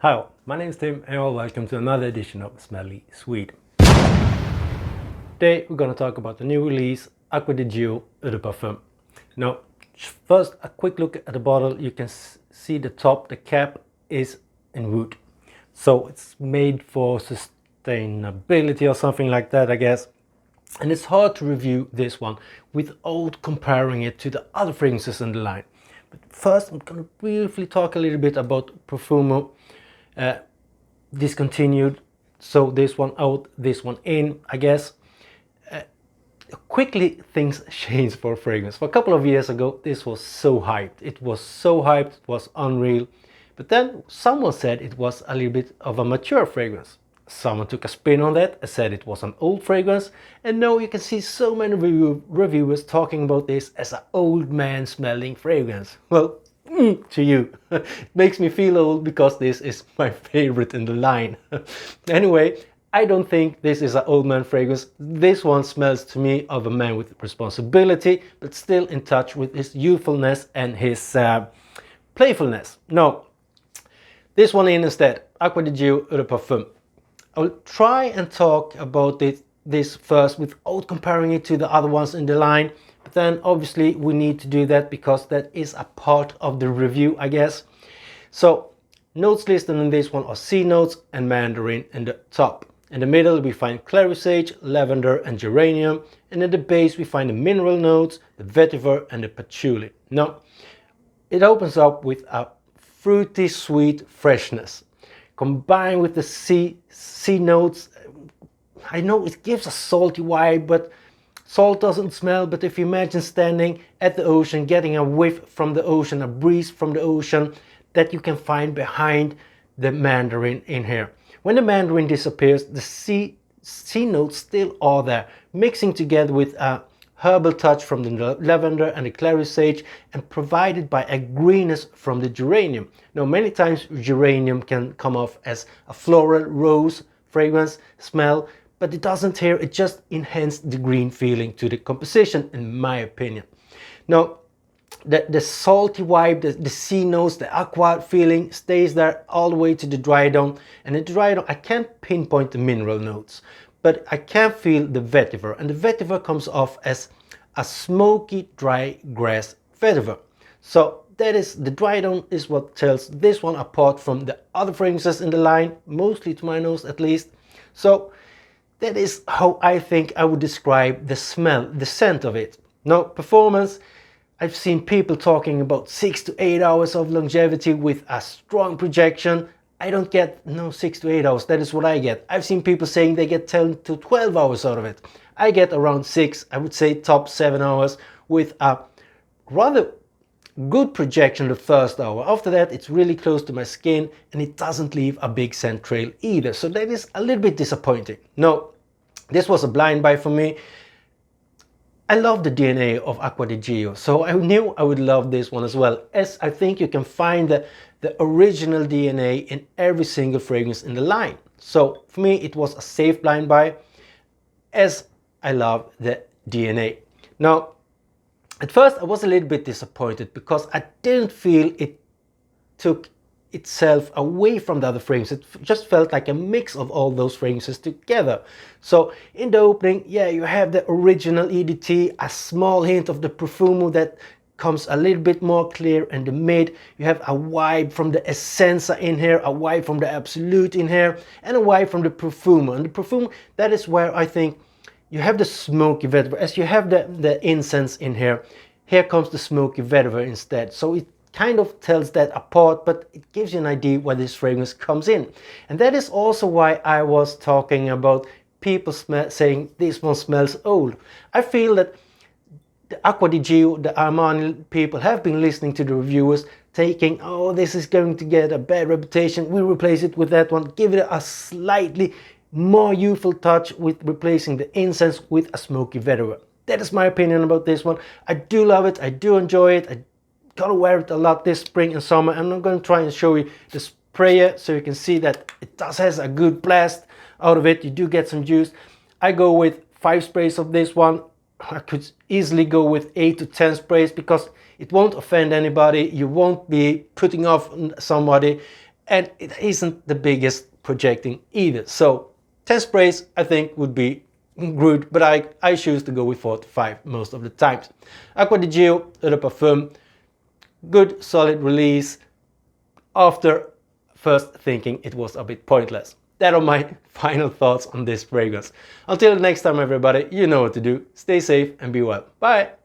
Hi all, my name is Tim and welcome to another edition of Smelly Sweet. Today we're going to talk about the new release Acqua di Gio Eau de Parfum. Now, first a quick look at the bottle. You can see the top, the cap is in wood. So it's made for sustainability or something like that, I guess. And it's hard to review this one without comparing it to the other fragrances in the line. But first I'm going to briefly talk a little bit about Profumo. Discontinued, so this one out, this one in, I guess. Quickly things changed for fragrance. For a couple of years ago this was so hyped, it was unreal, but then someone said it was a little bit of a mature fragrance. Someone took a spin on that and said it was an old fragrance, and now you can see so many reviewers talking about this as an old man smelling fragrance. Well, to you. It makes me feel old because this is my favorite in the line. Anyway, I don't think this is an old man fragrance. This one smells to me of a man with responsibility, but still in touch with his youthfulness and his playfulness. No, this one in instead, Acqua di Gio Eau de Parfum. I will try and talk about this first without comparing it to the other ones in the line. But then obviously we need to do that because that is a part of the review, I guess. So notes listed in this one are C notes and mandarin in the top. In the middle we find clary sage, lavender and geranium, and in the base we find the mineral notes, the vetiver and the patchouli. Now it opens up with a fruity sweet freshness combined with the C notes. I know it gives a salty vibe, but salt doesn't smell. But if you imagine standing at the ocean, getting a whiff from the ocean, a breeze from the ocean, that you can find behind the mandarin in here. When the mandarin disappears, the C notes still are there, mixing together with a herbal touch from the lavender and the clary sage, and provided by a greenness from the geranium. Now many times geranium can come off as a floral rose fragrance smell, but it doesn't here. It just enhanced the green feeling to the composition, in my opinion. Now the salty vibe, the sea notes, the aqua feeling stays there all the way to the dry down. And in the dry down I can't pinpoint the mineral notes, but I can feel the vetiver, and the vetiver comes off as a smoky dry grass vetiver. So that is, the dry down is what tells this one apart from the other fragrances in the line, mostly to my nose at least. So that is how I think I would describe the smell, the scent of it. Now performance, I've seen people talking about 6 to 8 hours of longevity with a strong projection. I don't get 6 to 8 hours, that is what I get. I've seen people saying they get 10 to 12 hours out of it. I get around 6, I would say top 7 hours, with a rather good projection the first hour. After that it's really close to my skin and it doesn't leave a big scent trail either. So that is a little bit disappointing. No, this was a blind buy for me. I love the DNA of Acqua di Gio, so I knew I would love this one as well, as I think you can find the original DNA in every single fragrance in the line. So for me it was a safe blind buy, as I love the DNA. Now at first I was a little bit disappointed because I didn't feel it took itself away from the other fragrances. It just felt like a mix of all those fragrances together. So in the opening, yeah, you have the original EDT, a small hint of the Profumo that comes a little bit more clear in the mid. You have a vibe from the Essenza in here, a vibe from the Absolute in here, and a vibe from the Profumo. And the Profumo, that is where I think you have the smoky vetiver. As you have the incense in here, here comes the smoky vetiver instead. So it kind of tells that apart, but it gives you an idea where this fragrance comes in. And that is also why I was talking about people saying this one smells old. I feel that the Acqua di Gio, the Armani people have been listening to the reviewers, taking, oh, this is going to get a bad reputation, we replace it with that one, give it a slightly more youthful touch with replacing the incense with a smoky vetiver. That is my opinion about this one. I do love it, I do enjoy it. I gotta wear it a lot this spring and summer, and I'm going to try and show you the sprayer so you can see that it does has a good blast out of it. You do get some juice. I go with 5 sprays of this one. I could easily go with 8 to 10 sprays because it won't offend anybody. You won't be putting off somebody, and it isn't the biggest projecting either. So 10 sprays I think would be good, but I choose to go with 4 to 5 most of the times. Acqua di Gio, Eau de Parfum, good solid release after first thinking it was a bit pointless. That are my final thoughts on this fragrance. Until next time everybody, you know what to do. Stay safe and be well. Bye!